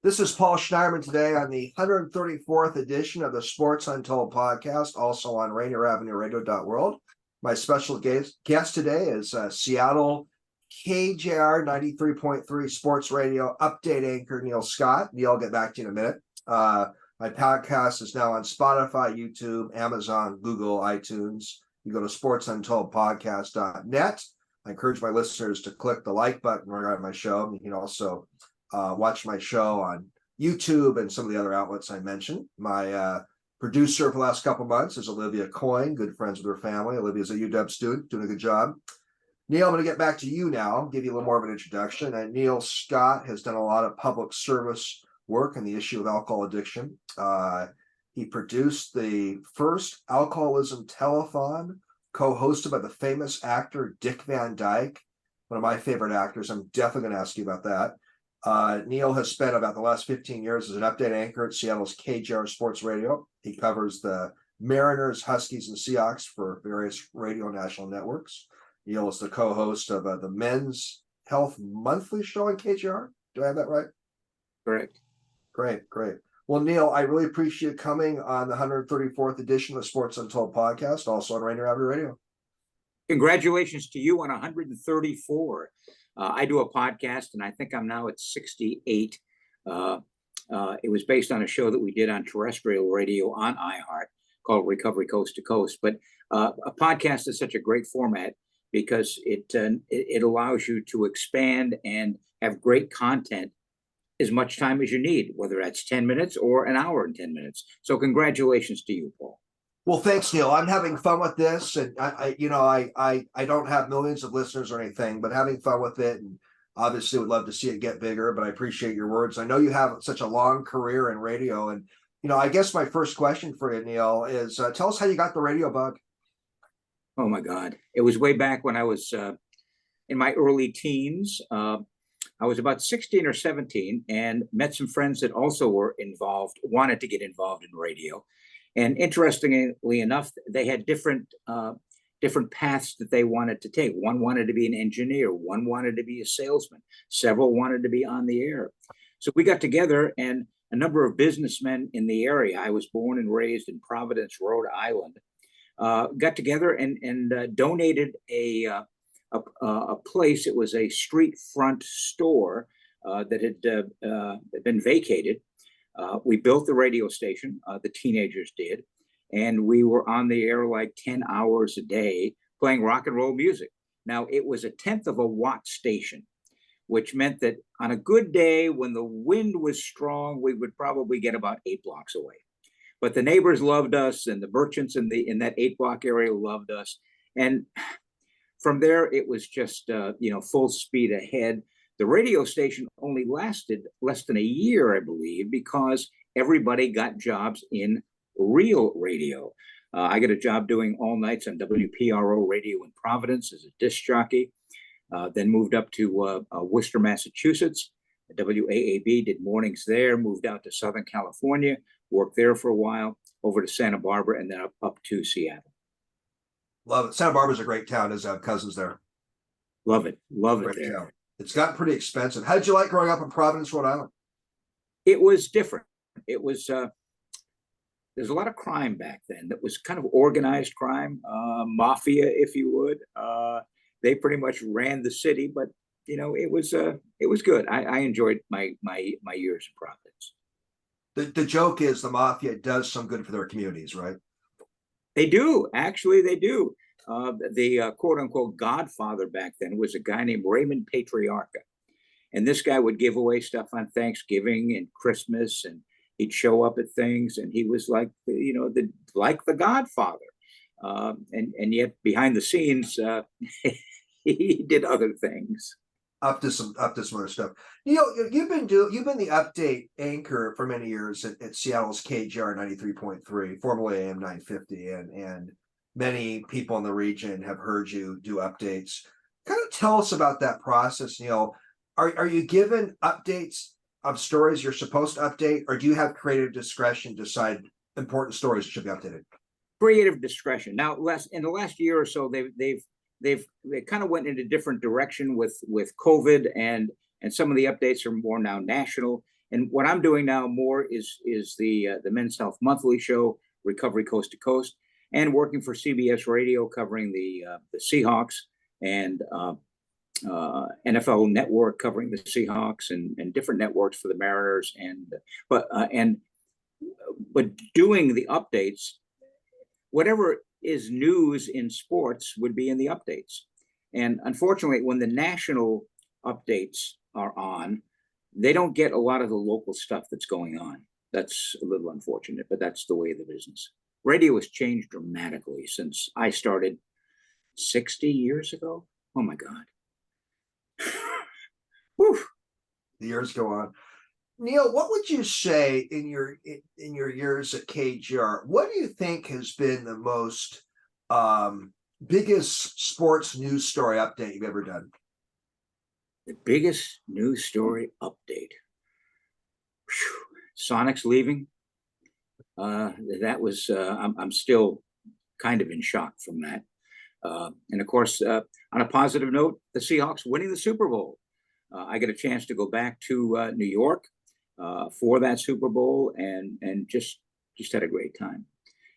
This is Paul Schneiderman today on the 134th edition of the Sports Untold podcast, also on RainierAvenueRadio.world. My special guest today is Seattle KJR 93.3 Sports Radio update anchor Neil Scott. Neil, I'll get back to you in a minute. My podcast is now on Spotify, YouTube, Amazon, Google, iTunes. You go to sportsuntoldpodcast.net. I encourage my listeners to click the like button regarding my show. You can also watch my show on YouTube and some of the other outlets I mentioned. My producer for the last couple of months is Olivia Coyne, good friends with her family. Olivia's a UW student, doing a good job. Neil, I'm going to get back to you now, give you a little more of an introduction. Neil Scott has done a lot of public service work on the issue of alcohol addiction. He produced the first alcoholism telethon, co-hosted by the famous actor Dick Van Dyke, one of my favorite actors. I'm definitely going to ask you about that. Neil has spent about the last 15 years as an update anchor at Seattle's KJR Sports Radio. He covers the Mariners, Huskies, and Seahawks for various radio national networks. Neil is the co-host of the Men's Health Monthly show on KJR. Do I have that right? Correct. Great. Well, Neil, I really appreciate you coming on the 134th edition of the Sports Untold podcast, also on Rainier Avenue Radio. Congratulations to you on 134. I do a podcast, and I think I'm now at 68. It was based on a show that we did on terrestrial radio on iHeart called Recovery Coast to Coast. But a podcast is such a great format because it allows you to expand and have great content as much time as you need, whether that's 10 minutes or an hour and 10 minutes. So congratulations to you, Paul. Well, thanks, Neil. I'm having fun with this, and I don't have millions of listeners or anything, but having fun with it, and obviously would love to see it get bigger. But I appreciate your words. I know you have such a long career in radio, and I guess my first question for you, Neil, is tell us how you got the radio bug. Oh my God, it was way back when I was in my early teens. I was about 16 or 17, and met some friends that also wanted to get involved in radio. And interestingly enough, they had different paths that they wanted to take. One wanted to be an engineer. One wanted to be a salesman. Several wanted to be on the air. So we got together, and a number of businessmen in the area, I was born and raised in Providence, Rhode Island, got together and donated a place. It was a street front store that had been vacated. We built the radio station, the teenagers did, and we were on the air like 10 hours a day playing rock and roll music. Now, it was a 1/10 of a watt station, which meant that on a good day, when the wind was strong, we would probably get about 8 blocks away. But the neighbors loved us, and the merchants in that 8-block area loved us. And from there, it was just, full speed ahead. The radio station only lasted less than a year, I believe, because everybody got jobs in real radio. I got a job doing all nights on WPRO radio in Providence as a disc jockey, then moved up to Worcester, Massachusetts. WAAB, did mornings there, moved out to Southern California, worked there for a while, over to Santa Barbara, and then up to Seattle. Love it. Santa Barbara's a great town. As cousins there. Love it Great there. Town. It's gotten pretty expensive. How did you like growing up in Providence, Rhode Island? It was different. It was there's a lot of crime back then. That was kind of organized crime, mafia, if you would. They pretty much ran the city, but it was good. I enjoyed my years in Providence. The joke is the mafia does some good for their communities, right? They do. Actually, they do. The quote-unquote godfather back then was a guy named Raymond Patriarca. And this guy would give away stuff on Thanksgiving and Christmas, and he'd show up at things, and he was like, the godfather. And yet behind the scenes, he did other things. Up to some other stuff. You've been the update anchor for many years at Seattle's KJR 93.3, formerly AM 950, and many people in the region have heard you do updates. Kind of tell us about that process, Neil. Are you given updates of stories you're supposed to update, or do you have creative discretion to decide important stories should be updated? Creative discretion. Now, in the last year or so, they kind of went in a different direction with COVID, and some of the updates are more now national. And what I'm doing now more is the Men's Health Monthly show, Recovery Coast to Coast, and working for CBS Radio covering the Seahawks, and NFL Network covering the Seahawks, and different networks for the Mariners, but doing the updates. Whatever is news in sports would be in the updates. And unfortunately, when the national updates are on, they don't get a lot of the local stuff that's going on. That's a little unfortunate, but that's the way of the business. Radio has changed dramatically since I started 60 years ago. Oh my God. Whew. The years go on. Neil, what would you say in your years at KGR? What do you think has been the most biggest sports news story update you've ever done? The biggest news story update. Whew. Sonic's leaving. That was I'm still kind of in shock from that. And of course, on a positive note, the Seahawks winning the Super Bowl. I got a chance to go back to New York for that Super Bowl, and just had a great time.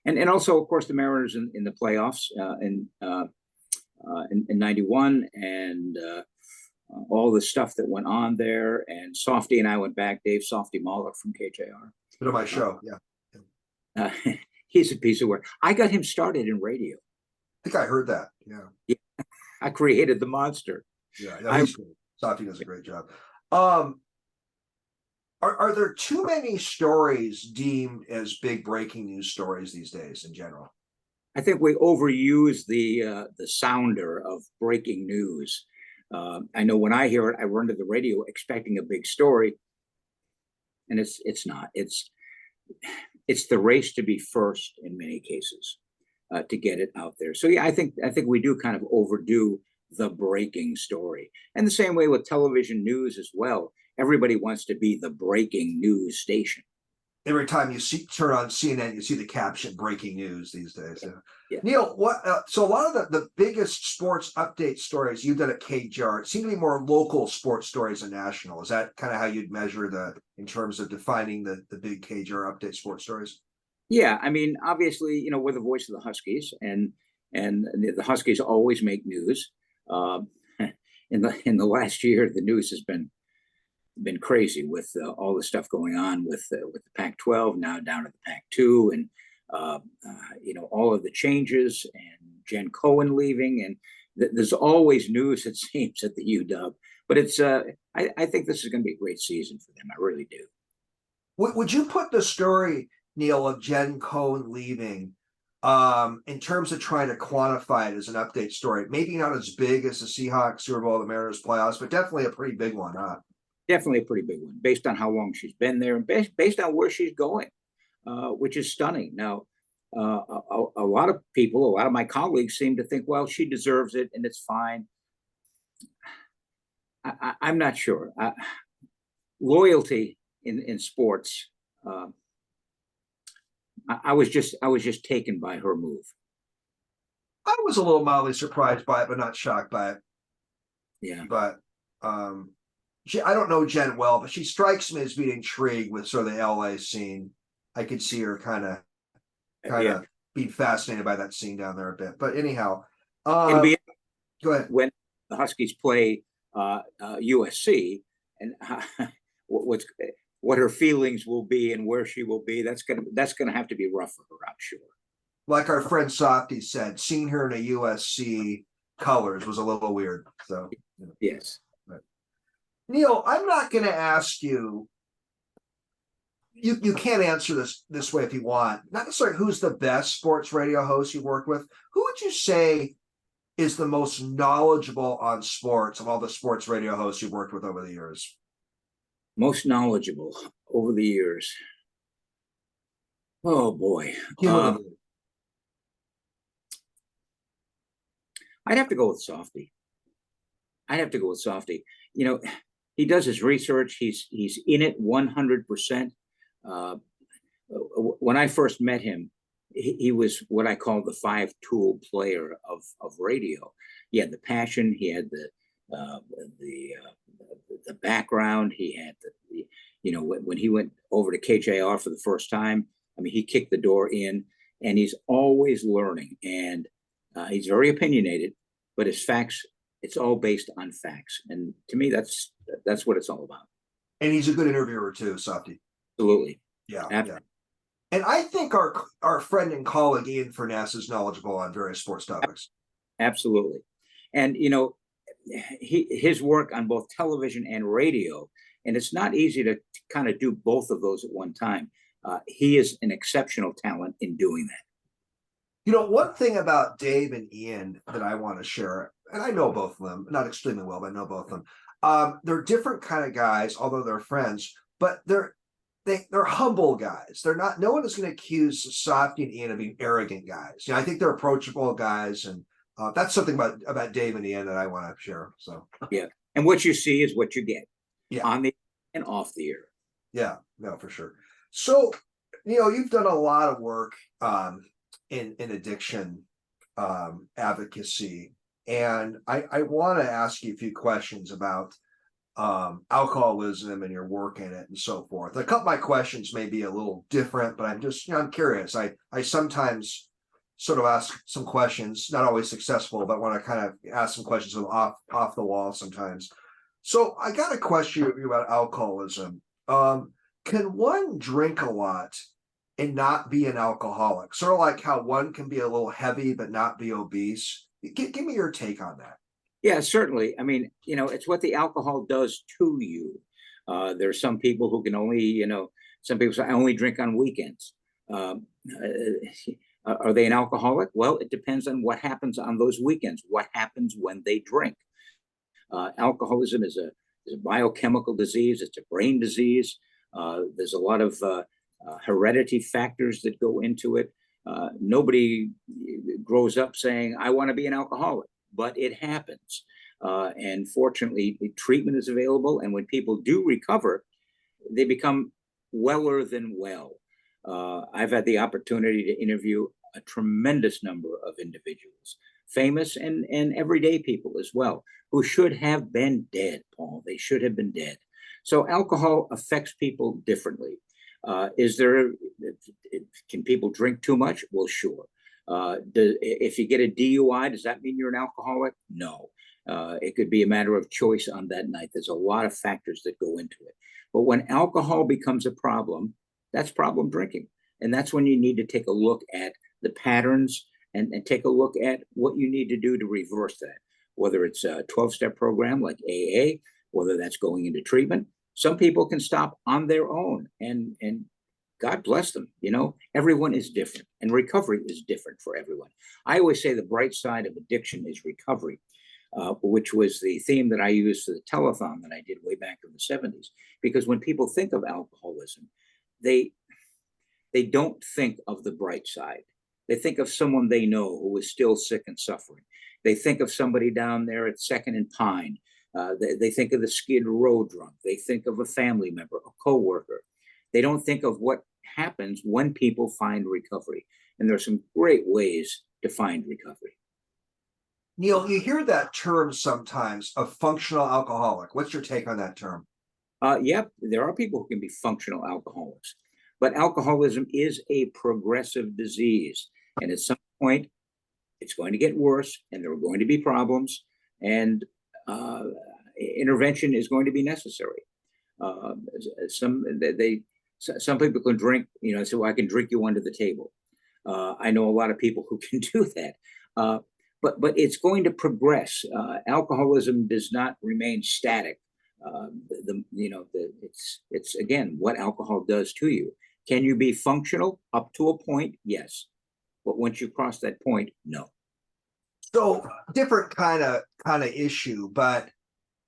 And also, of course, the Mariners in the playoffs in '91, and all the stuff that went on there. And Softy and I went back. Dave Softy Mahler from KJR. Bit of my show, yeah. He's a piece of work. I got him started in radio. I think I heard that. Yeah. I created the monster. Yeah, Softy does a great job. Are there too many stories deemed as big breaking news stories these days in general? I think we overuse the sounder of breaking news. I know when I hear it, I run to the radio expecting a big story, and it's not. It's the race to be first in many cases, to get it out there. So yeah, I think we do kind of overdo the breaking story, and the same way with television news as well. Everybody wants to be the breaking news station. Every time you turn on CNN, you see the caption "breaking news" these days. Yeah. Neil, so a lot of the biggest sports update stories you've done at KJR seem to be more local sports stories than national. Is that kind of how you'd measure in terms of defining the big KJR update sports stories? Yeah, I mean, obviously, we're the voice of the Huskies, and the Huskies always make news. In the last year, the news has been crazy with all the stuff going on with the Pac-12, now down to the Pac-2, and all of the changes, and Jen Cohen leaving, and there's always news, it seems, at the UW. But it's I think this is going to be a great season for them. I really do. Would you put the story, Neil, of Jen Cohen leaving, in terms of trying to quantify it as an update story? Maybe not as big as the Seahawks Super Bowl, the Mariners playoffs, but definitely a pretty big one, huh? Definitely a pretty big one, based on how long she's been there, and based on where she's going, which is stunning. Now, a lot of people, a lot of my colleagues seem to think, well, she deserves it and it's fine. I'm not sure. Loyalty in sports. I was just taken by her move. I was a little mildly surprised by it, but not shocked by it. Yeah. But I don't know Jen well, but she strikes me as being intrigued with sort of the LA scene. I could see her kind of being fascinated by that scene down there a bit. But anyhow, it'll be go ahead. When the Huskies play USC, and what her feelings will be and where she will be, that's gonna have to be rough for her, I'm sure. Like our friend Softy said, seeing her in a USC colors was a little weird. So yes. Right. Neil, I'm not going to ask you. You can't answer this way if you want. Not necessarily who's the best sports radio host you work with. Who would you say is the most knowledgeable on sports of all the sports radio hosts you've worked with over the years? Most knowledgeable over the years. Oh boy. I'd have to go with Softy. He does his research. He's in it 100%. When I first met him, he was what I call the 5-tool player of radio. He had the passion, he had uh, the the background. He had when he went over to KJR for the first time. I mean, he kicked the door in, and he's always learning, and he's very opinionated, but his facts, it's all based on facts, and to me, that's what it's all about. And he's a good interviewer too, Softy. Absolutely. Yeah, Absolutely. yeah. And I think our friend and colleague Ian Furness is knowledgeable on various sports topics. Absolutely. And his work on both television and radio, and it's not easy to kind of do both of those at one time. He is an exceptional talent in doing that. One thing about Dave and Ian that I want to share, and I know both of them, not extremely well, but I know both of them. They're different kind of guys, although they're friends, but they're humble guys. They're not. No one is going to accuse Softy and Ian of being arrogant guys. I think they're approachable guys, and that's something about Dave and Ian that I want to share. So yeah, and what you see is what you get. Yeah, on the and off the air. Yeah, no, for sure. So you've done a lot of work in addiction advocacy, and I want to ask you a few questions about alcoholism and your work in it and so forth. A couple of my questions may be a little different, but I'm curious. I sometimes sort of ask some questions, not always successful, but want to kind of ask some questions off the wall sometimes. So I got a question about alcoholism. Can one drink a lot and not be an alcoholic? Sort of like how one can be a little heavy but not be obese. Give me your take on that. Yeah, certainly. I mean, it's what the alcohol does to you. There's some people who can only, some people say, I only drink on weekends. Are they an alcoholic? Well, it depends on what happens on those weekends, what happens when they drink. Alcoholism is a biochemical disease. It's a brain disease. There's a lot of heredity factors that go into it. Nobody grows up saying, I want to be an alcoholic, but it happens. And fortunately, treatment is available. And when people do recover, they become weller than well. I've had the opportunity to interview a tremendous number of individuals, famous and everyday people as well, who should have been dead, Paul. They should have been dead. So alcohol affects people differently. Can people drink too much? Well, sure. If you get a DUI, does that mean you're an alcoholic? No. It could be a matter of choice on that night. There's a lot of factors that go into it. But when alcohol becomes a problem, that's problem drinking. And that's when you need to take a look at the patterns and take a look at what you need to do to reverse that, whether it's a 12-step program like AA, whether that's going into treatment. Some people can stop on their own, and God bless them. Everyone is different, and recovery is different for everyone. I always say the bright side of addiction is recovery, which was the theme that I used for the telethon that I did way back in the 70s. Because when people think of alcoholism, they don't think of the bright side. They think of someone they know who is still sick and suffering. They think of somebody down there at 2nd and Pine. They think of the Skid Row drunk. They think of a family member, a coworker. They don't think of what happens when people find recovery. And there's some great ways to find recovery. Neil, you hear that term sometimes, a functional alcoholic. What's your take on that term? Yep, there are people who can be functional alcoholics. But alcoholism is a progressive disease. And at some point, it's going to get worse, and there are going to be problems, and intervention is going to be necessary. Some people can drink, so I can drink you under the table. I know a lot of people who can do that. But it's going to progress. Alcoholism does not remain static. It's again what alcohol does to you. Can you be functional up to a point? Yes. But once you cross that point, no. So different kind of issue, but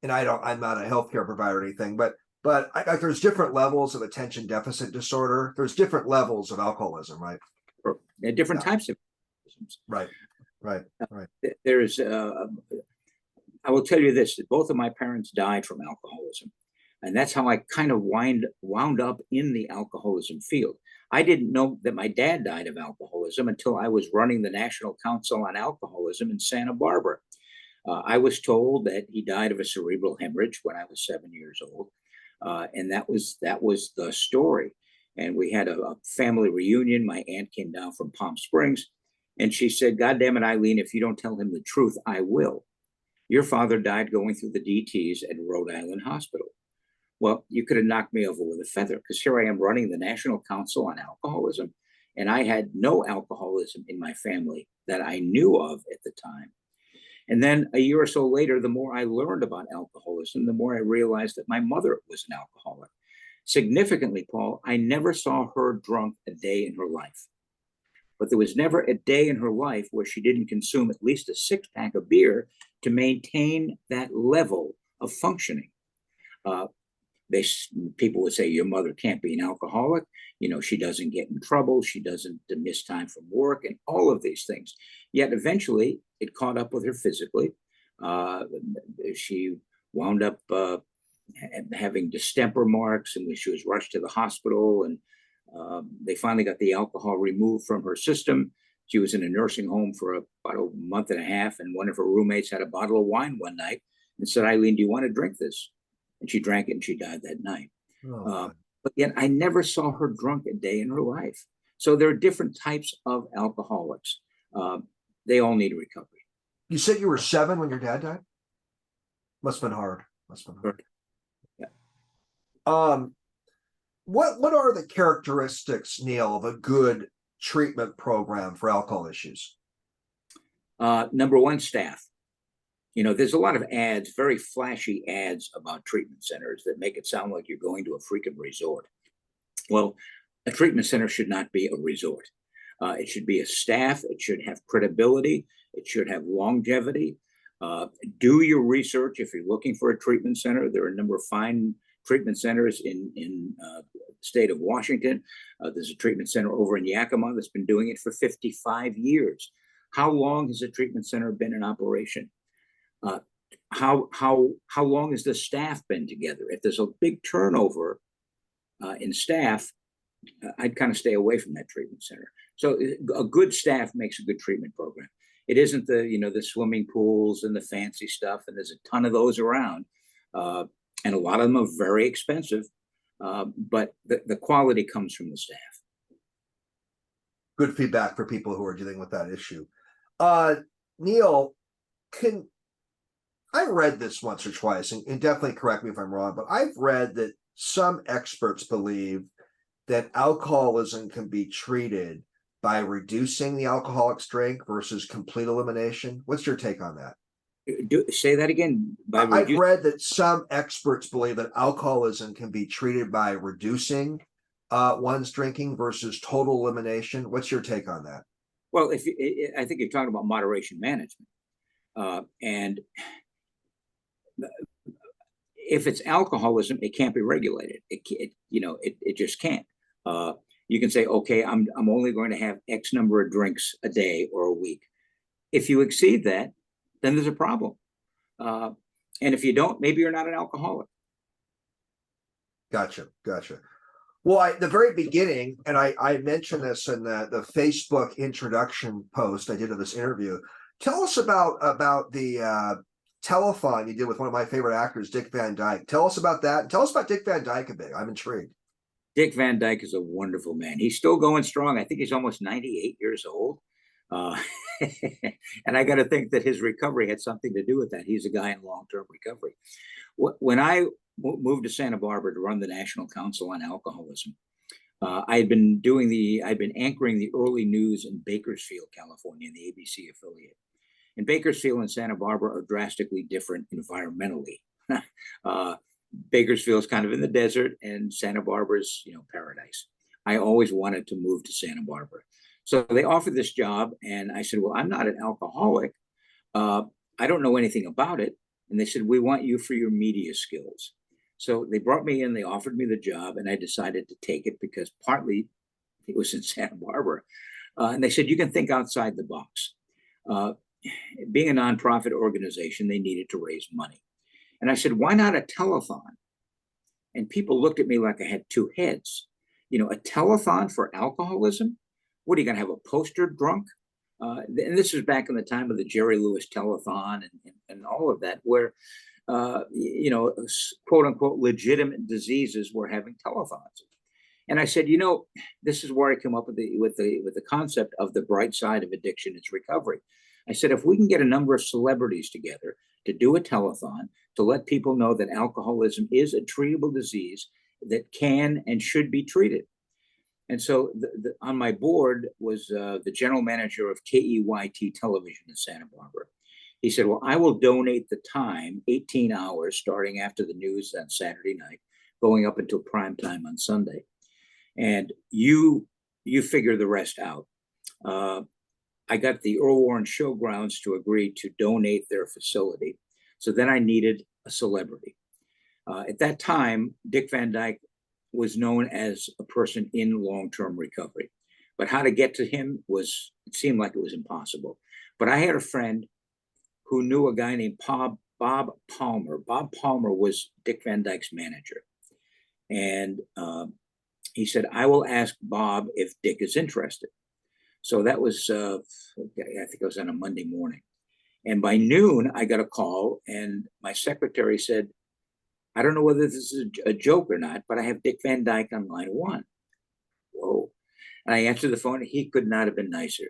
I'm not a healthcare provider or anything, but there's different levels of attention deficit disorder. There's different levels of alcoholism, right? Different types of alcoholism. Right. There's I will tell you this, that both of my parents died from alcoholism. And that's how I kind of wound up in the alcoholism field. I didn't know that my dad died of alcoholism until I was running the National Council on Alcoholism in Santa Barbara. I was told that he died of a cerebral hemorrhage when I was 7 years old, and that was the story. And we had a family reunion. My aunt came down from Palm Springs, and she said, "God damn it, Eileen, if you don't tell him the truth, I will. Your father died going through the DTs at Rhode Island Hospital." Well, you could have knocked me over with a feather, because here I am running the National Council on Alcoholism, and I had no alcoholism in my family that I knew of at the time. And then a year or so later, the more I learned about alcoholism, the more I realized that my mother was an alcoholic. Significantly, Paul, I never saw her drunk a day in her life. But there was never a day in her life where she didn't consume at least a six-pack of beer to maintain that level of functioning. Uh, People would say your mother can't be an alcoholic. She doesn't get in trouble. She doesn't miss time from work, and all of these things. Yet eventually it caught up with her physically. She wound up having distemper marks, and she was rushed to the hospital, and they finally got the alcohol removed from her system. She was in a nursing home for about a month and a half, and one of her roommates had a bottle of wine one night and said, "Eileen, do you want to drink this?" And she drank it, and she died that night. But yet I never saw her drunk a day in her life. So there are different types of alcoholics. They all need recovery. You said you were 7 when your dad died? Must have been hard. Yeah. What are the characteristics, Neil, of a good treatment program for alcohol issues? Number one, staff. There's a lot of ads, very flashy ads about treatment centers that make it sound like you're going to a freaking resort. Well, a treatment center should not be a resort. It should be a staff. It should have credibility. It should have longevity. Do your research if you're looking for a treatment center. There are a number of fine treatment centers in the state of Washington. There's a treatment center over in Yakima that's been doing it for 55 years. How long has a treatment center been in operation? How long has the staff been together? If there's a big turnover in staff, I'd kind of stay away from that treatment center. So a good staff makes a good treatment program. It isn't the swimming pools and the fancy stuff, and there's a ton of those around, and a lot of them are very expensive, but the quality comes from the staff. Good feedback for people who are dealing with that issue. Neil, I read this once or twice, and definitely correct me if I'm wrong, but I've read that some experts believe that alcoholism can be treated by reducing the alcoholic's drink versus complete elimination. What's your take on that? Say that again. I've read that some experts believe that alcoholism can be treated by reducing one's drinking versus total elimination. What's your take on that? Well, I think you're talking about moderation management, and if it's alcoholism, it can't be regulated. It just can't. You can say, okay, I'm only going to have X number of drinks a day or a week. If you exceed that, then there's a problem. And if you don't, maybe you're not an alcoholic. Gotcha. Well, the very beginning, and I mentioned this in the Facebook introduction post I did of this interview. Tell us about the telethon you did with one of my favorite actors, Dick Van Dyke. Tell us about that. Tell us about Dick Van Dyke a bit. I'm intrigued. Dick Van Dyke is a wonderful man. He's still going strong. I think he's almost 98 years old. And I got to think that his recovery had something to do with that. He's a guy in long-term recovery. When I moved to Santa Barbara to run the National Council on Alcoholism, I'd been anchoring the early news in Bakersfield, California, the ABC affiliate. And Bakersfield and Santa Barbara are drastically different environmentally. Bakersfield's kind of in the desert, and Santa Barbara's, paradise. I always wanted to move to Santa Barbara. So they offered this job, and I said, well, I'm not an alcoholic. I don't know anything about it. And they said, we want you for your media skills. So they brought me in, they offered me the job, and I decided to take it because partly it was in Santa Barbara. And they said, you can think outside the box. Being a nonprofit organization, they needed to raise money. And I said, why not a telethon? And people looked at me like I had two heads. A telethon for alcoholism? What, are you going to have a poster drunk? And this was back in the time of the Jerry Lewis telethon and all of that, where quote unquote legitimate diseases were having telethons. And I said, this is where I come up with the concept of the bright side of addiction is recovery. I said, if we can get a number of celebrities together to do a telethon to let people know that alcoholism is a treatable disease that can and should be treated. And so on my board was the general manager of KEYT television in Santa Barbara. He said, well, I will donate the time, 18 hours, starting after the news on Saturday night, going up until prime time on Sunday. And you figure the rest out. I got the Earl Warren Showgrounds to agree to donate their facility. So then I needed a celebrity. At that time, Dick Van Dyke was known as a person in long-term recovery. But how to get to him it seemed like it was impossible. But I had a friend who knew a guy named Bob Palmer. Bob Palmer was Dick Van Dyke's manager. And he said, I will ask Bob if Dick is interested. So that was, I think it was on a Monday morning. And by noon, I got a call and my secretary said, I don't know whether this is a joke or not, but I have Dick Van Dyke on line one. Whoa. And I answered the phone. He could not have been nicer.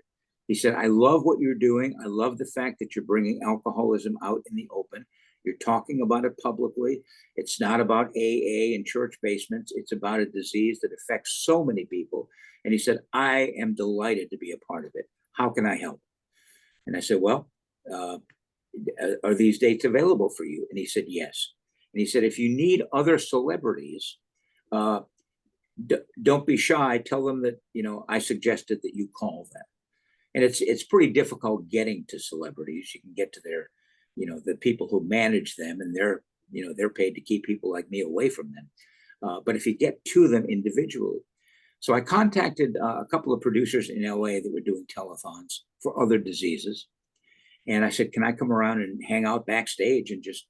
He said, I love what you're doing. I love the fact that you're bringing alcoholism out in the open. You're talking about it publicly. It's not about AA and church basements. It's about a disease that affects so many people. And he said, I am delighted to be a part of it. How can I help? And I said, well, are these dates available for you? And he said, yes. And he said, if you need other celebrities, don't be shy. Tell them that, I suggested that you call them. And it's pretty difficult getting to celebrities. You can get to their, the people who manage them, and they're paid to keep people like me away from them. But if you get to them individually. So I contacted a couple of producers in LA that were doing telethons for other diseases. And I said, can I come around and hang out backstage and just,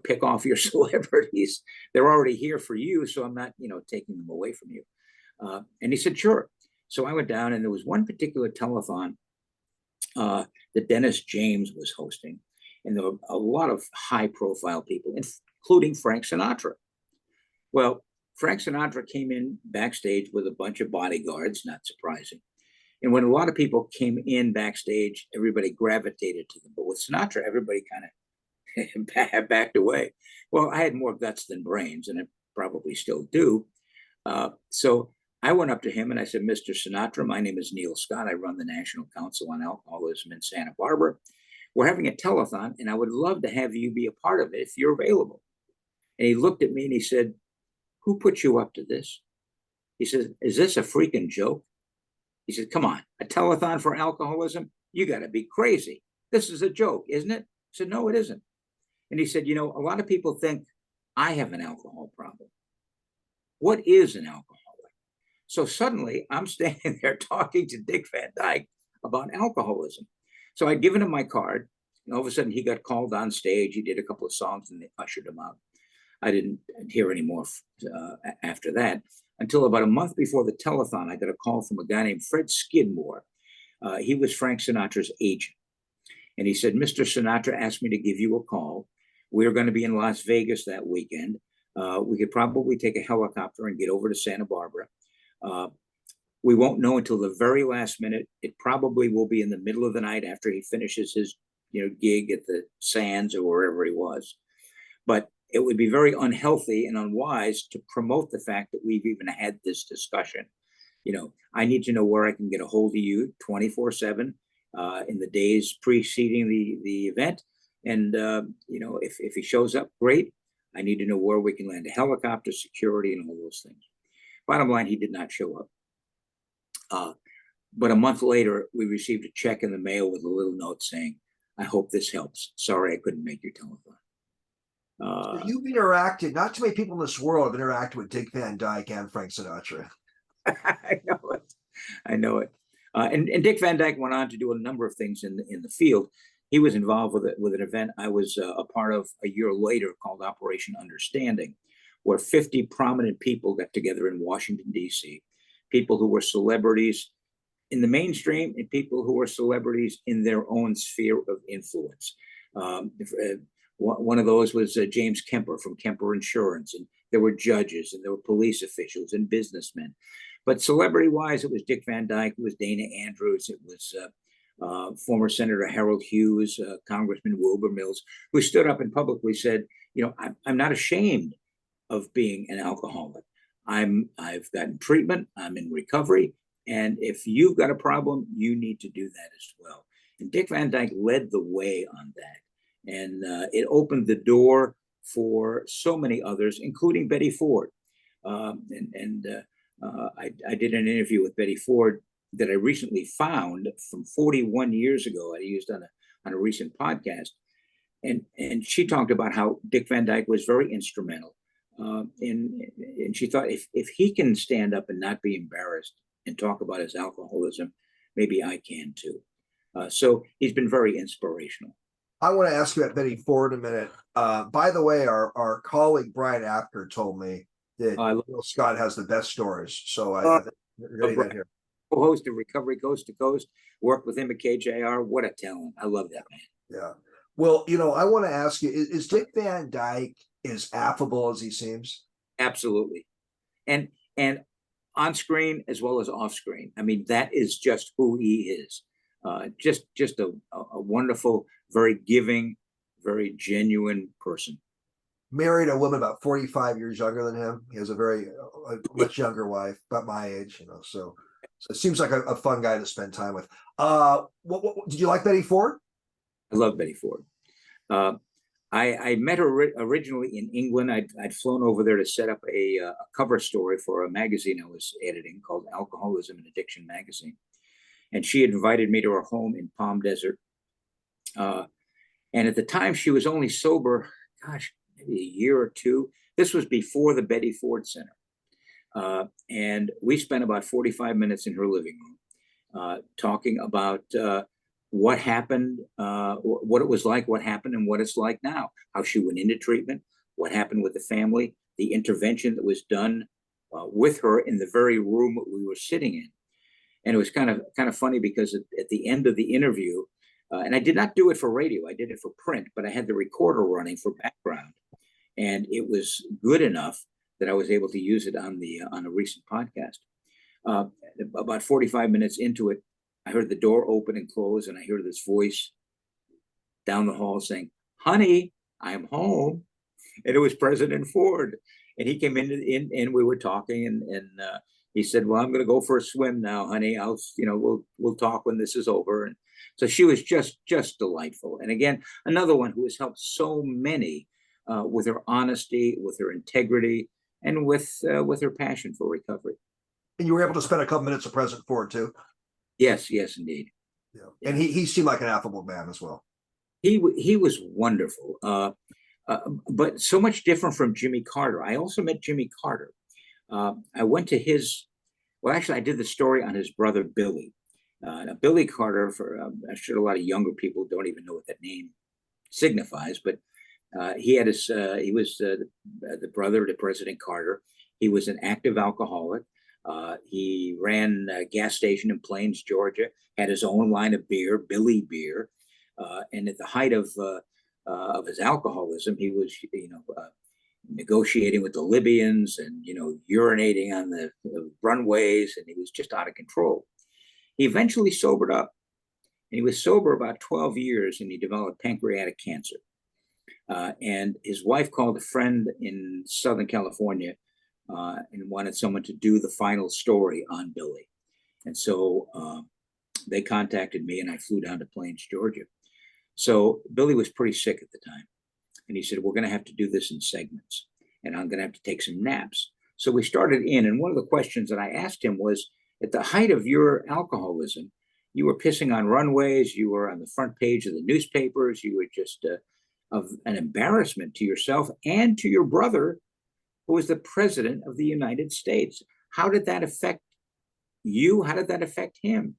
pick off your celebrities? They're already here for you, so I'm not, taking them away from you. And he said, sure. So I went down, and there was one particular telethon that Dennis James was hosting. And there were a lot of high-profile people, including Frank Sinatra. Well, Frank Sinatra came in backstage with a bunch of bodyguards, not surprising. And when a lot of people came in backstage, everybody gravitated to them. But with Sinatra, everybody kind of backed away. Well, I had more guts than brains, and I probably still do. So I went up to him and I said, Mr. Sinatra, my name is Neil Scott. I run the National Council on Alcoholism in Santa Barbara. We're having a telethon, and I would love to have you be a part of it if you're available. And he looked at me and he said, who put you up to this? He said, is this a freaking joke? He said, come on, a telethon for alcoholism? You got to be crazy. This is a joke, isn't it? I said, no, it isn't. And he said, a lot of people think I have an alcohol problem. What is an alcoholic? So suddenly I'm standing there talking to Dick Van Dyke about alcoholism. So I'd given him my card, and all of a sudden he got called on stage. He did a couple of songs and they ushered him out. I didn't hear any more after that until about a month before the telethon. I got a call from a guy named Fred Skidmore. He was Frank Sinatra's agent. And he said, Mr. Sinatra asked me to give you a call. We're going to be in Las Vegas that weekend. We could probably take a helicopter and get over to Santa Barbara. We won't know until the very last minute. It probably will be in the middle of the night after he finishes his gig at the Sands or wherever he was. But it would be very unhealthy and unwise to promote the fact that we've even had this discussion. I need to know where I can get a hold of you 24/7 in the days preceding the event. And, if he shows up, great. I need to know where we can land a helicopter, security, and all those things. Bottom line, he did not show up. But a month later, we received a check in the mail with a little note saying, I hope this helps. Sorry, I couldn't make your telethon. You've interacted, not too many people in this world have interacted with Dick Van Dyke and Frank Sinatra. I know it. And Dick Van Dyke went on to do a number of things in the field. He was involved with an event I was a part of a year later called Operation Understanding, where 50 prominent people got together in Washington, D.C., people who were celebrities, in the mainstream and people who are celebrities in their own sphere of influence. One of those was James Kemper from Kemper Insurance, and there were judges and there were police officials and businessmen. But celebrity-wise, it was Dick Van Dyke, it was Dana Andrews, it was former Senator Harold Hughes, Congressman Wilbur Mills, who stood up and publicly said, I'm not ashamed of being an alcoholic. I've gotten treatment, I'm in recovery, and if you've got a problem, you need to do that as well. And Dick Van Dyke led the way on that. And it opened the door for so many others, including Betty Ford. I did an interview with Betty Ford that I recently found from 41 years ago. I used on a recent podcast. And she talked about how Dick Van Dyke was very instrumental. And she thought, if he can stand up and not be embarrassed and talk about his alcoholism, maybe I can too. So he's been very inspirational. I want to ask you about Betty Ford in a minute. By the way, our colleague Brian Apker told me that Will Scott has the best stories. So I think you're getting that here. Co-host of Recovery Coast to Coast, worked with him at KJR. What a talent. I love that man. Yeah. Well, I want to ask you, is Dick Van Dyke as affable as he seems? Absolutely. And on screen as well as off screen. I mean, that is just who he is. Just a wonderful, very giving, very genuine person. Married a woman about 45 years younger than him. He has a much younger wife, about my age, so it seems like a fun guy to spend time with. What did you like Betty Ford? I love Betty Ford. I met her originally in England. I'd flown over there to set up a cover story for a magazine I was editing called Alcoholism and Addiction Magazine. And she had invited me to her home in Palm Desert. And at the time, she was only sober, maybe a year or two. This was before the Betty Ford Center. And we spent about 45 minutes in her living room talking about what happened, what it was like, what happened, and what it's like now, how she went into treatment, what happened with the family, the intervention that was done with her in the very room that we were sitting in. And it was kind of funny because at the end of the interview, and I did not do it for radio, I did it for print, but I had the recorder running for background. And it was good enough that I was able to use it on a recent podcast. About 45 minutes into it, I heard the door open and close, and I heard this voice down the hall saying, "Honey, I'm home." And it was President Ford. And he came in and we were talking, and he said, "Well, I'm going to go for a swim now, honey. We'll talk when this is over." And so she was just delightful. And again, another one who has helped so many with her honesty, with her integrity, and with her passion for recovery. And you were able to spend a couple minutes with President Ford too. Yes, indeed. Yeah. And he seemed like an affable man as well. He was wonderful, but so much different from Jimmy Carter. I also met Jimmy Carter. I went to I did the story on his brother, Billy. Now, Billy Carter, I'm sure a lot of younger people don't even know what that name signifies, but he was the brother to President Carter. He was an active alcoholic. He ran a gas station in Plains, Georgia, had his own line of beer, Billy Beer. And at the height of his alcoholism, he was, negotiating with the Libyans and, urinating on the runways, and he was just out of control. He eventually sobered up, and he was sober about 12 years, and he developed pancreatic cancer. And his wife called a friend in Southern California and wanted someone to do the final story on Billy. And so they contacted me, and I flew down to Plains, Georgia. So Billy was pretty sick at the time. And he said, "We're going to have to do this in segments, and I'm going to have to take some naps." So we started in, and one of the questions that I asked him was, at the height of your alcoholism, you were pissing on runways, you were on the front page of the newspapers, you were just of an embarrassment to yourself and to your brother, who was the president of the United States. How did that affect you? How did that affect him?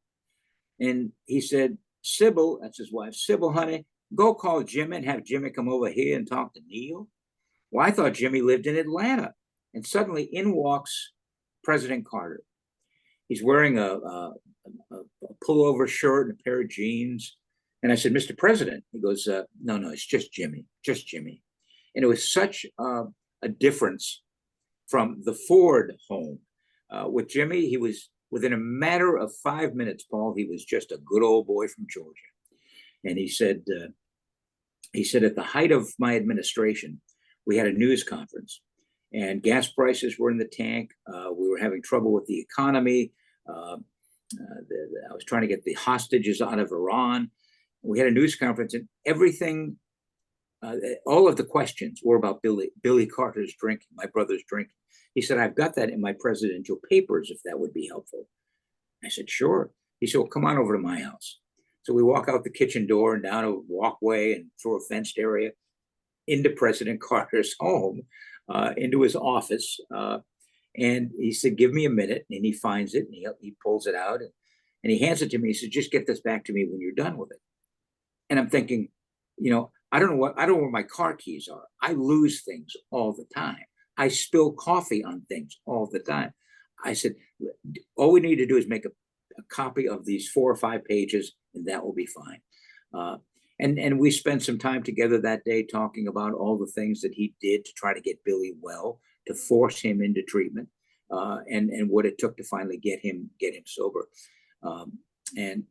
And he said, "Sybil," that's his wife, "Sybil, honey, go call Jimmy and have Jimmy come over here and talk to Neil." Well, I thought Jimmy lived in Atlanta. And suddenly in walks President Carter. He's wearing a pullover shirt and a pair of jeans. And I said, Mr. President. He goes, no, it's just Jimmy, just Jimmy. And it was such a difference from the Ford home. With Jimmy, he was within a matter of 5 minutes, Paul, he was just a good old boy from Georgia. And he said, at the height of my administration, we had a news conference and gas prices were in the tank. We were having trouble with the economy. I was trying to get the hostages out of Iran. We had a news conference and everything, all of the questions were about Billy Carter's drinking, my brother's drinking. He said, I've got that in my presidential papers, if that would be helpful. I said, sure. He said, well, come on over to my house. So we walk out the kitchen door and down a walkway and through a fenced area into President Carter's home, into his office. And he said, give me a minute. And he finds it and he pulls it out and he hands it to me. He said, just get this back to me when you're done with it. And I'm thinking, I don't know where my car keys are. I lose things all the time. I spill coffee on things all the time. I said, all we need to do is make a copy of these 4 or 5 pages and that will be fine. And we spent some time together that day talking about all the things that he did to try to get Billy well, to force him into treatment, and what it took to finally get him sober. And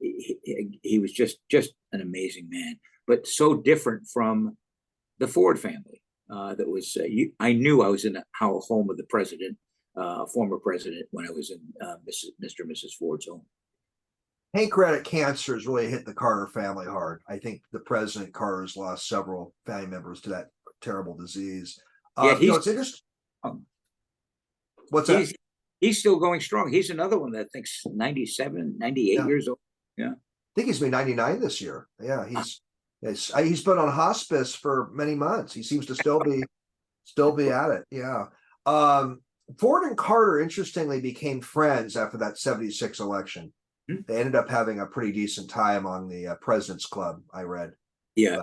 he was just an amazing man, but so different from the Ford family. That was I knew I was in a home of the president, former president, when I was in Mr. and Mrs. Ford's home. Pancreatic cancer has really hit the Carter family hard. I think the President Carter's lost several family members to that terrible disease. Yeah, it's interesting. What's that? He's still going strong. He's another one that thinks 97, 98 years old. Yeah. I think he's been 99 this year. Yeah, he's been on hospice for many months. He seems to still be at it. Yeah. Ford and Carter, interestingly, became friends after that 76 election. They ended up having a pretty decent time on the President's Club, I read. Yeah.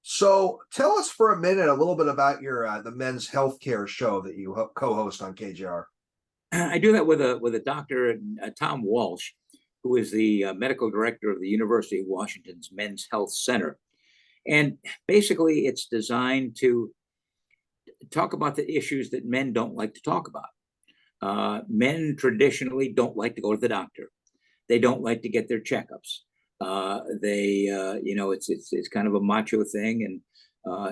So tell us for a minute a little bit about your the men's healthcare show that you co-host on KJR. I do that with a doctor, Tom Walsh, who is the medical director of the University of Washington's Men's Health Center. And basically, it's designed to talk about the issues that men don't like to talk about. Men traditionally don't like to go to the doctor. They don't like to get their checkups. It's kind of a macho thing, and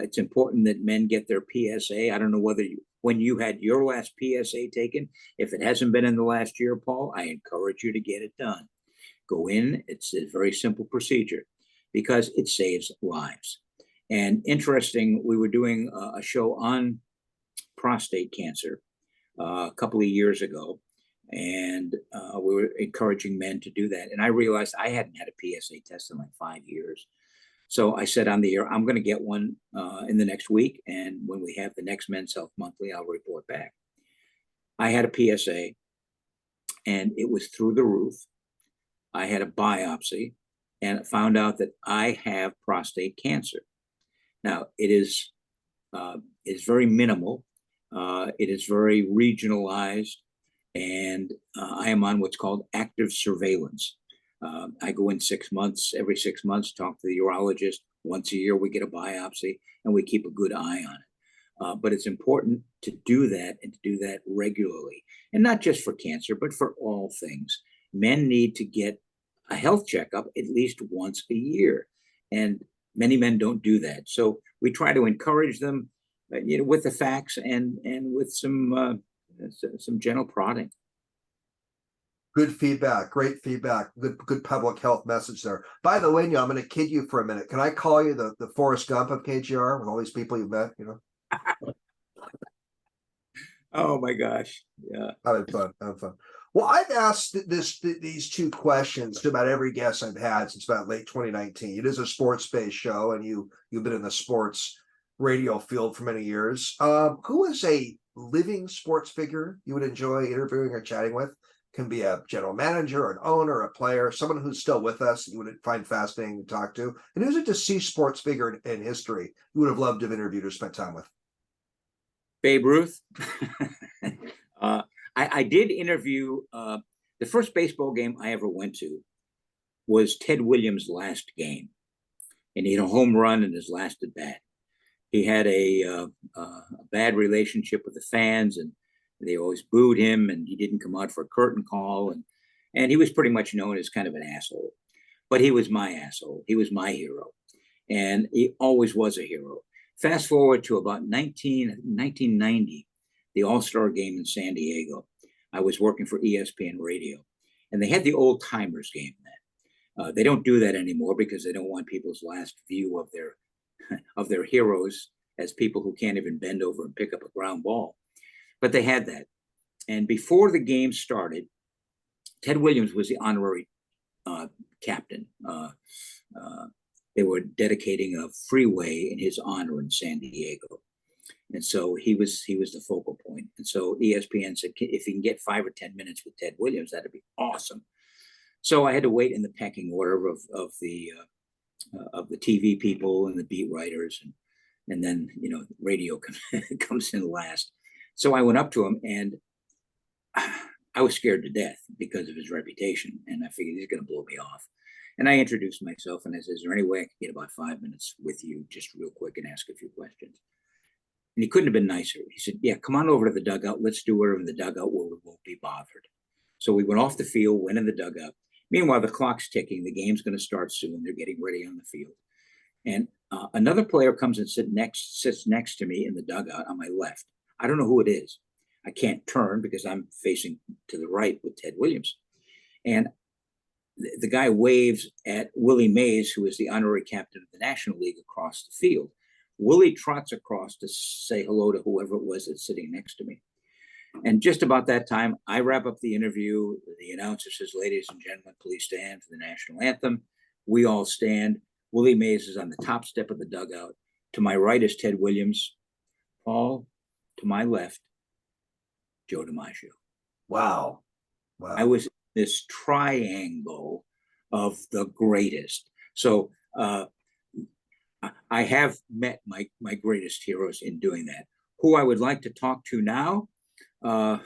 it's important that men get their PSA. I don't know whether when you had your last PSA taken, if it hasn't been in the last year, Paul, I encourage you to get it done. Go in. It's a very simple procedure because it saves lives. And interesting, we were doing a show on prostate cancer a couple of years ago, and we were encouraging men to do that. And I realized I hadn't had a PSA test in like 5 years. So I said on the air, I'm going to get one in the next week. And when we have the next Men's Health Monthly, I'll report back. I had a PSA and it was through the roof. I had a biopsy and found out that I have prostate cancer. Now, it is very minimal. It is very regionalized, and I am on what's called active surveillance. I go in 6 months, every 6 months, talk to the urologist. Once a year, we get a biopsy, and we keep a good eye on it. But it's important to do that and to do that regularly, and not just for cancer, but for all things. Men need to get a health checkup at least once a year, and many men don't do that. So we try to encourage them, with the facts and with some gentle prodding. Good feedback, great feedback, good public health message there. By the way, I'm going to kid you for a minute. Can I call you the Forrest Gump of KGR with all these people you've met? Oh my gosh, yeah, having fun. Well, I've asked these 2 questions to about every guest I've had since about late 2019. It is a sports-based show, and you've been in the sports radio field for many years. Who is a living sports figure you would enjoy interviewing or chatting with? Can be a general manager, an owner, a player, someone who's still with us you would find fascinating to talk to. And who's a deceased sports figure in history you would have loved to have interviewed or spent time with? Babe Ruth. I did interview the first baseball game I ever went to was Ted Williams' last game, and he had a home run in his last at bat. He had a bad relationship with the fans, and they always booed him, and he didn't come out for a curtain call, and he was pretty much known as kind of an asshole. But he was my asshole. He was my hero, and he always was a hero. Fast forward to about 1990, the All-Star game in San Diego. I was working for ESPN Radio, and they had the old timers game then. They don't do that anymore because they don't want people's last view of their heroes as people who can't even bend over and pick up a ground ball. But they had that. And before the game started, Ted Williams was the honorary captain. They were dedicating a freeway in his honor in San Diego. And so he was the focal point. And so ESPN said, if you can get 5 or 10 minutes with Ted Williams, that'd be awesome. So I had to wait in the pecking order of the TV people and the beat writers, and then radio comes in last. So I went up to him, and I was scared to death because of his reputation, and I figured he's going to blow me off. And I introduced myself, and I said, "Is there any way I can get about 5 minutes with you, just real quick, and ask a few questions?" And he couldn't have been nicer. He said, "Yeah, come on over to the dugout. Let's do whatever in the dugout where we won't be bothered." So we went off the field, went in the dugout. Meanwhile, the clock's ticking. The game's going to start soon. They're getting ready on the field. And another player comes and sits next to me in the dugout on my left. I don't know who it is. I can't turn because I'm facing to the right with Ted Williams. And the guy waves at Willie Mays, who is the honorary captain of the National League, across the field. Willie trots across to say hello to whoever it was that's sitting next to me. And just about that time, I wrap up the interview. The announcer says, "Ladies and gentlemen, please stand for the national anthem." We all stand. Willie Mays is on the top step of the dugout. To my right is Ted Williams. Paul, to my left, Joe DiMaggio. Wow. I was this triangle of the greatest. So I have met my greatest heroes in doing that. Who I would like to talk to now? Does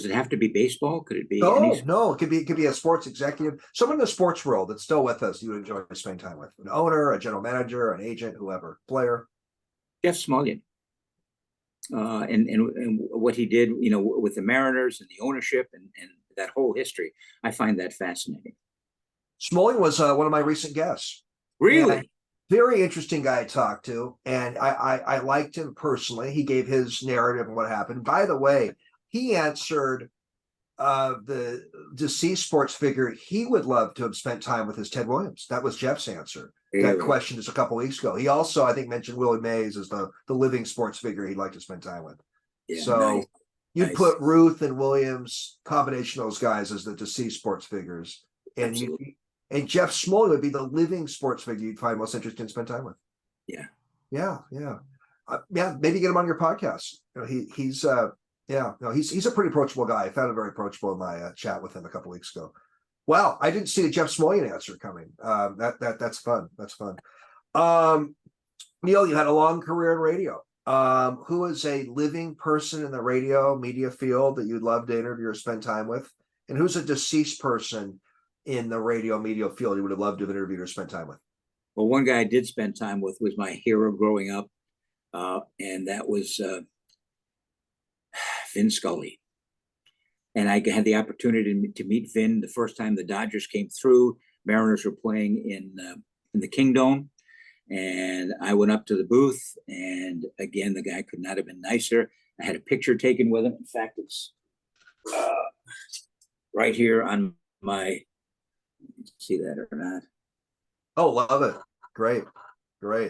it have to be baseball? Could it be? No. It could be a sports executive, someone in the sports world that's still with us. You would enjoy spending time with an owner, a general manager, an agent, whoever, player. Jeff Smulyan. And what he did, with the Mariners and the ownership and that whole history, I find that fascinating. Smulyan was one of my recent guests. Really? Very interesting guy to talk to, and I liked him personally. He gave his narrative and what happened. By the way, he answered the deceased sports figure he would love to have spent time with is Ted Williams. That was Jeff's answer. Really? That question just a couple weeks ago. He also, I think, mentioned Willie Mays as the living sports figure he'd like to spend time with. Yeah, so you'd put Ruth and Williams, combination of those guys, as the deceased sports figures, and and Jeff Smulyan would be the living sports figure you'd find most interesting to spend time with. Yeah. Maybe get him on your podcast. He's a pretty approachable guy. I found him very approachable in my chat with him a couple weeks ago. Wow, I didn't see the Jeff Smulyan answer coming. That's fun. That's fun. Neil, you had a long career in radio. Who is a living person in the radio media field that you'd love to interview or spend time with? And who's a deceased person in the radio media field you would have loved to have interviewed or spent time with? Well, one guy I did spend time with was my hero growing up, and that was Vin Scully. And I had the opportunity to meet Vin the first time the Dodgers came through. Mariners were playing in the Kingdome, and I went up to the booth, and again, the guy could not have been nicer. I had a picture taken with him. In fact, it's right here on my. See that or not? Oh, love it! Great,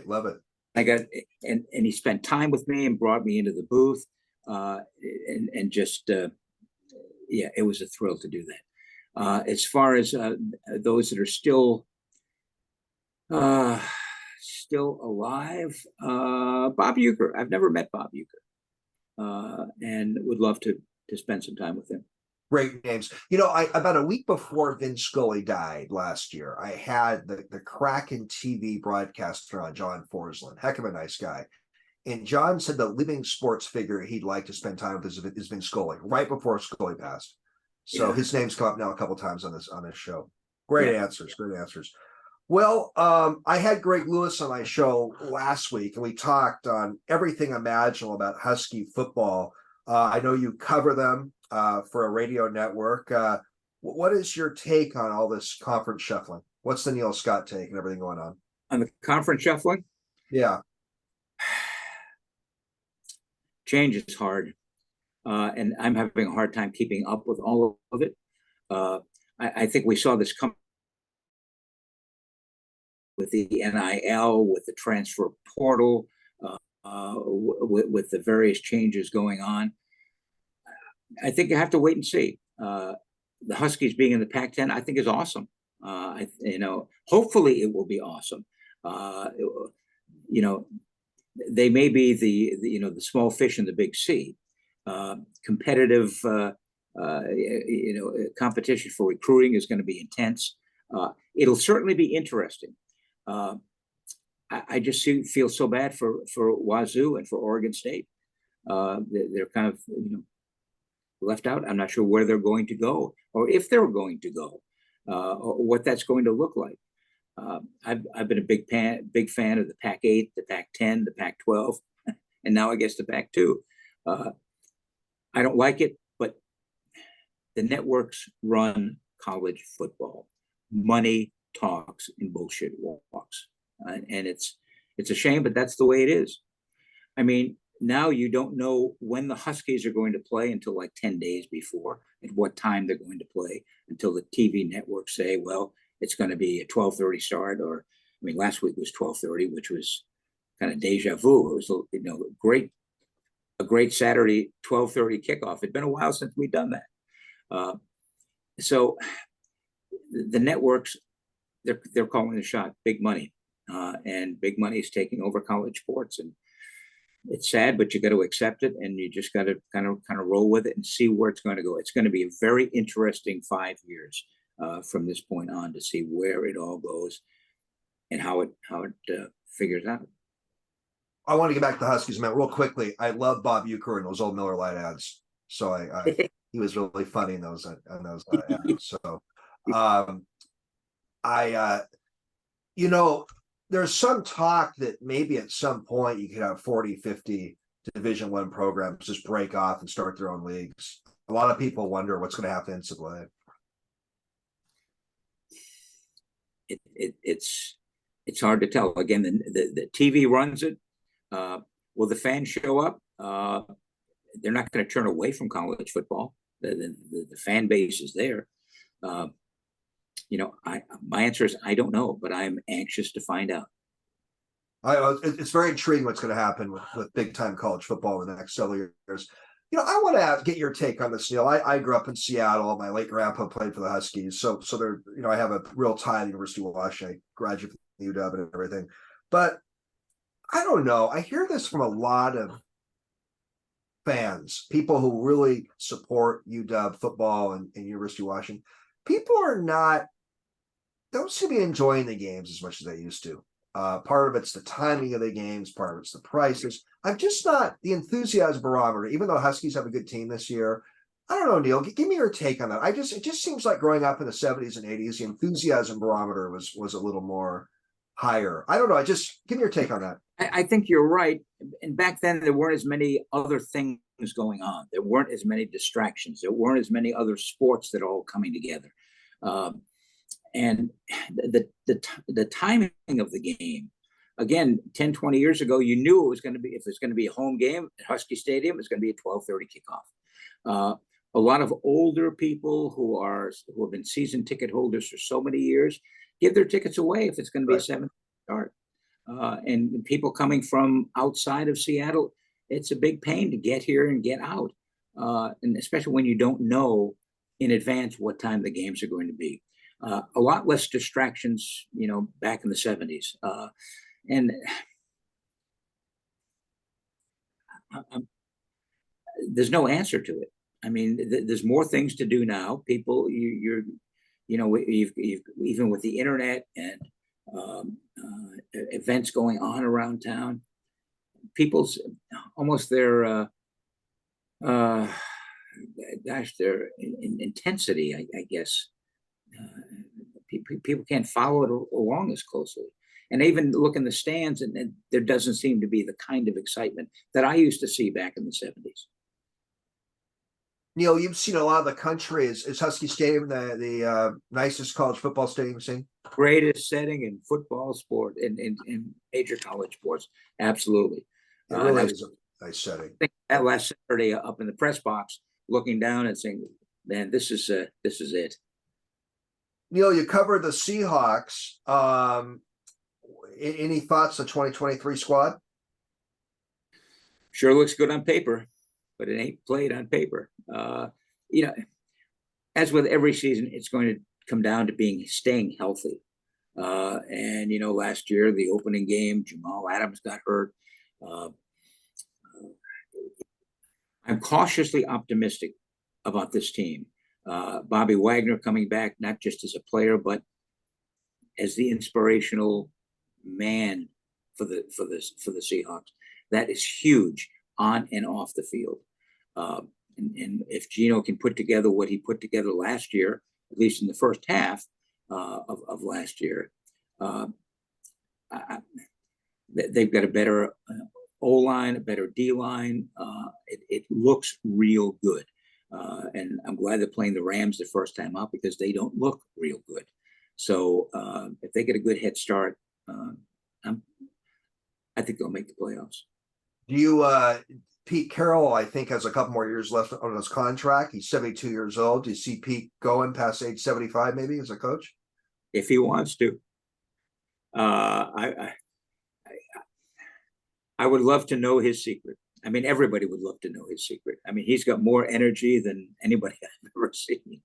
love it. I got and he spent time with me and brought me into the booth, and just. It was a thrill to do that. As far as those that are still alive, Bob Uecker. I've never met Bob Uecker, and would love to spend some time with him. Great names. About a week before Vin Scully died last year, I had the Kraken TV broadcaster on, John Forsland. Heck of a nice guy. And John said the living sports figure he'd like to spend time with has been Scully, right before Scully passed. So his name's come up now a couple times on this show. Great answers. Well, I had Greg Lewis on my show last week, and we talked on everything imaginable about Husky football. I know you cover them for a radio network. What is your take on all this conference shuffling? What's the Neil Scott take and everything going on? On the conference shuffling? Yeah. Change is hard. And I'm having a hard time keeping up with all of it. I think we saw this come with the NIL, with the transfer portal, with the various changes going on. I think you have to wait and see. The Huskies being in the Pac-10, I think, is awesome. Hopefully it will be awesome. They may be the small fish in the big sea. Competitive, competition for recruiting is going to be intense. It'll certainly be interesting. I just feel so bad for Wazoo and for Oregon State. They're kind of left out. I'm not sure where they're going to go, or if they're going to go, or what that's going to look like. I've been a big fan of the Pac-8, the Pac-10, the Pac-12, and now I guess the Pac-2. I don't like it, but the networks run college football. Money talks and bullshit walks, and it's a shame, but that's the way it is. I mean, now you don't know when the Huskies are going to play until like 10 days before, at what time they're going to play, until the TV networks say, well, it's going to be a 12:30 start, or last week was 12:30, which was kind of deja vu. It was a great Saturday 12:30 kickoff. It'd been a while since we'd done that. So the networks, they're calling the shot, big money, and big money is taking over college sports, and it's sad, but you got to accept it, and you just got to kind of roll with it and see where it's going to go. It's going to be a very interesting 5 years from this point on to see where it all goes and how it figures out. I want to get back to the Huskies, man, real quickly. I love Bob Uecker and those old Miller Lite ads. So he was really funny in those ads. So there's some talk that maybe at some point you could have 40, 50 Division I programs just break off and start their own leagues. A lot of people wonder what's going to happen in NCAA. It's hard to tell. Again, the TV runs it. Will the fans show up? They're not going to turn away from college football. The fan base is there. My answer is I don't know, but I'm anxious to find out. It's very intriguing what's going to happen with big time college football in the next several years. I want to get your take on this, Neil. I grew up in Seattle. My late grandpa played for the Huskies, so there, I have a real tie to the University of Washington. I graduated from UW and everything, but I don't know. I hear this from a lot of fans, people who really support UW football and University of Washington. People don't seem to be enjoying the games as much as they used to. Part of it's the timing of the games, part of it's the prices. I'm just not the enthusiasm barometer, even though Huskies have a good team this year. I don't know, Neil, give me your take on that. It just seems like growing up in the 70s and 80s, the enthusiasm barometer was a little more higher. I don't know. Give me your take on that. I think you're right. And back then, there weren't as many other things going on. There weren't as many distractions. There weren't as many other sports that are all coming together. And the timing of the game, again, 10, 20 years ago, you knew it was going to be, if it's going to be a home game at Husky Stadium, it's going to be a 12:30 kickoff. A lot of older people who have been season ticket holders for so many years give their tickets away if it's going to be a 7 start. And people coming from outside of Seattle, it's a big pain to get here and get out. And especially when you don't know in advance what time the games are going to be. A lot less distractions, back in the 70s. And there's no answer to it. There's more things to do now. People, even with the internet and events going on around town, people's almost their uh, gosh, their intensity, I guess. People can't follow it along as closely. And even look in the stands, and there doesn't seem to be the kind of excitement that I used to see back in the 70s. Neil, you've seen a lot of the country. Is Husky Stadium the nicest college football stadium you've seen? Greatest setting in football sport, in major college sports. Absolutely. It really is a nice setting. That last Saturday up in the press box, looking down and saying, man, this is it. Neil, you covered the Seahawks. Any thoughts on 2023 squad? Sure looks good on paper, but it ain't played on paper. You know, as with every season, it's going to come down to staying healthy. And you know, last year, the opening game, Jamal Adams got hurt. I'm cautiously optimistic about this team. Bobby Wagner coming back, not just as a player, but as the inspirational man for the Seahawks. That is huge on and off the field. And if Gino can put together what he put together last year, at least in the first half of last year, they've got a better O-line, a better D-line. It looks real good. And I'm glad they're playing the Rams the first time out because they don't look real good. So if they get a good head start, I think they'll make the playoffs. Do you, Pete Carroll, I think, has a couple more years left on his contract. He's 72 years old. Do you see Pete going past age 75 maybe as a coach? If he wants to. I would love to know his secret. I mean, everybody would love to know his secret. I mean, he's got more energy than anybody I've ever seen.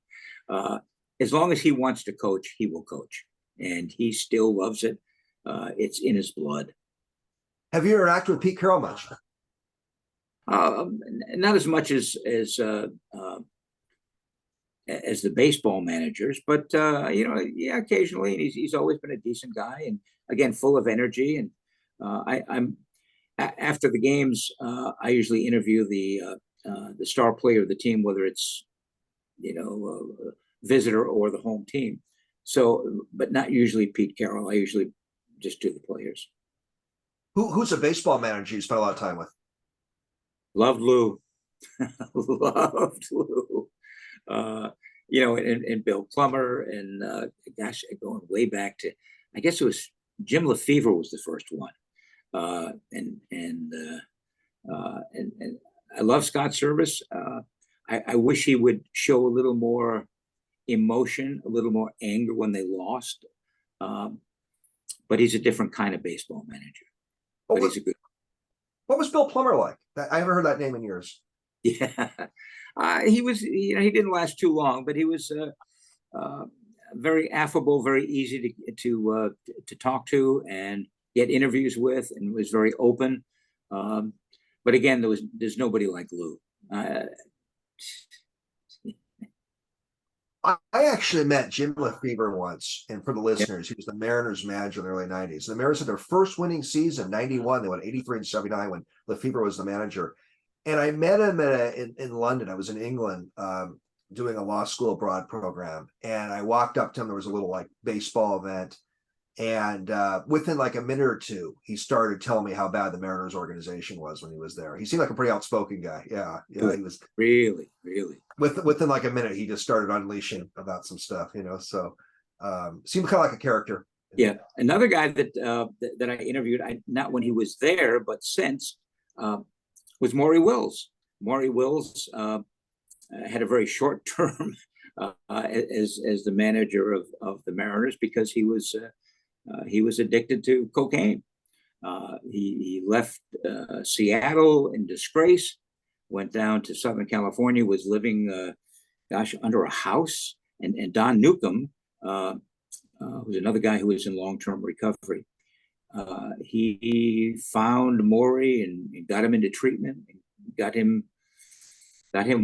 As long as he wants to coach, he will coach. And he still loves it. It's in his blood. Have you interacted with Pete Carroll much? Not as much as the baseball managers, but you know, yeah, occasionally. And he's always been a decent guy, and again, full of energy. And I'm after the games, I usually interview the star player of the team, whether it's a visitor or the home team. So, but not usually Pete Carroll. I usually just do the players. Who's a baseball manager you spent a lot of time with? Loved Lou. Loved Lou. And Bill Plummer, and gosh, going way back to, I guess it was Jim Lefevre was the first one. And I love Scott Service. I wish he would show a little more emotion, a little more anger when they lost. But he's a different kind of baseball manager. He's a good. What was Bill Plummer like? I haven't heard that name in years. Yeah, he was. He didn't last too long, but he was very affable, very easy to talk to and get interviews with, and was very open. But again, there's nobody like Lou. I actually met Jim Lefevre once, and for the listeners, he was the Mariners manager in the early 90s. The Mariners had their first winning season, 91. They went 83-79 when Lefevre was the manager. And I met him in London. I was in England doing a law school abroad program. And I walked up to him. There was a little baseball event. And within a minute or two, he started telling me how bad the Mariners organization was when he was there. He seemed like a pretty outspoken guy. Yeah, he was really. Within a minute, he just started unleashing about some stuff. So seemed kind of like a character. Yeah, another guy that I interviewed, not when he was there, but since, was Maury Wills. Maury Wills had a very short term as the manager of the Mariners because he was addicted to cocaine. He left Seattle in disgrace, went down to Southern California, was living, under a house. And Don Newcomb, who's another guy who was in long-term recovery, he found Maury and got him into treatment, and got him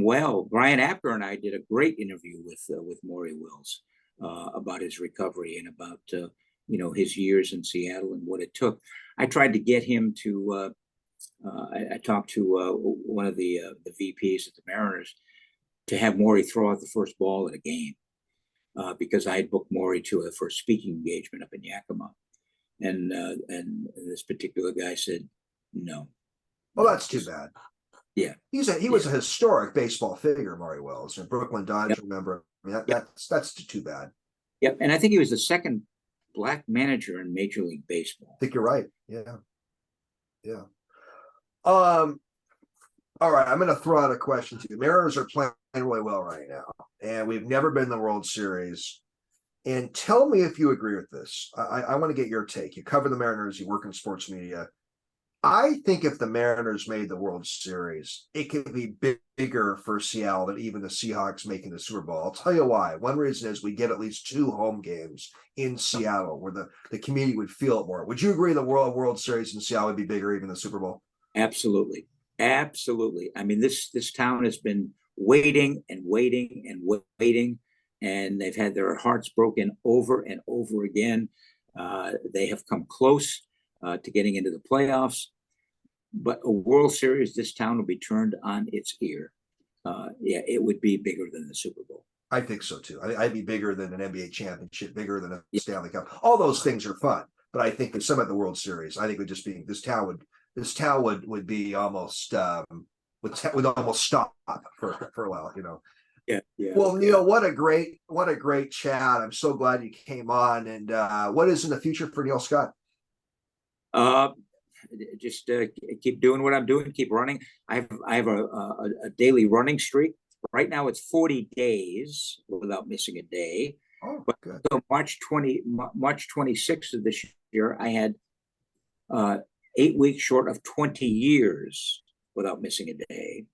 well. Brian Apker and I did a great interview with Maury Wills about his recovery and about his years in Seattle and what it took. I tried to get him to I talked to one of the VPs at the Mariners to have Maury throw out the first ball in a game because I had booked Maury for a speaking engagement up in Yakima, and this particular guy said no. Well, that's too bad. Yeah, he was a historic baseball figure, Maury Wells, and Brooklyn Dodge. Yep. Remember, I mean, Yep. that's too bad. Yep, and I think he was the second Black manager in Major League Baseball. I think you're right. Yeah. All right, I'm going to throw out a question to you. Mariners are playing really well right now, and we've never been in the World Series. And tell me if you agree with this. I want to get your take. You cover the Mariners. You work in sports media. I think if the Mariners made the World Series, it could be bigger for Seattle than even the Seahawks making the Super Bowl. I'll tell you why. One reason is we get at least 2 home games in Seattle where the community would feel it more. Would you agree the World Series in Seattle would be bigger even than the Super Bowl? Absolutely. Absolutely. I mean, this town has been waiting and waiting and waiting, and they've had their hearts broken over and over again. They have come close to getting into the playoffs, but a World Series, this town will be turned on its ear. Yeah, it would be bigger than the Super Bowl. I think so too. I'd be bigger than an NBA championship, bigger than a Stanley Cup. All those things are fun, but I think if some of the World Series, I think would just be this town would be almost would almost stop for a while, you know. Yeah. Well, Neil, what a great chat. I'm so glad you came on. And what is in the future for Neil Scott? Just keep doing what I'm doing. Keep running. I have a daily running streak. Right now, it's 40 days without missing a day. Oh, but good. So March 26th of this year, I had 8 weeks short of 20 years without missing a day.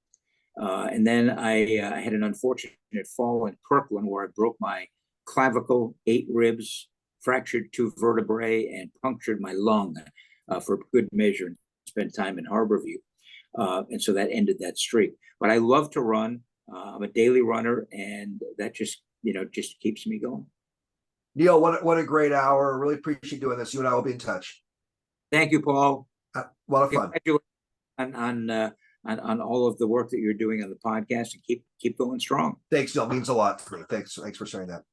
And then I had an unfortunate fall in Kirkland where I broke my clavicle, 8 ribs, fractured 2 vertebrae, and punctured my lung for good measure, and spent time in Harborview. And so that ended that streak. But I love to run. I'm a daily runner, and that just keeps me going. Neil, what a great hour. Really appreciate doing this. You and I will be in touch. Thank you, Paul. A lot of fun. On all of the work that you're doing on the podcast, and keep going strong. Thanks, Neil. Means a lot to me. Thanks for sharing that.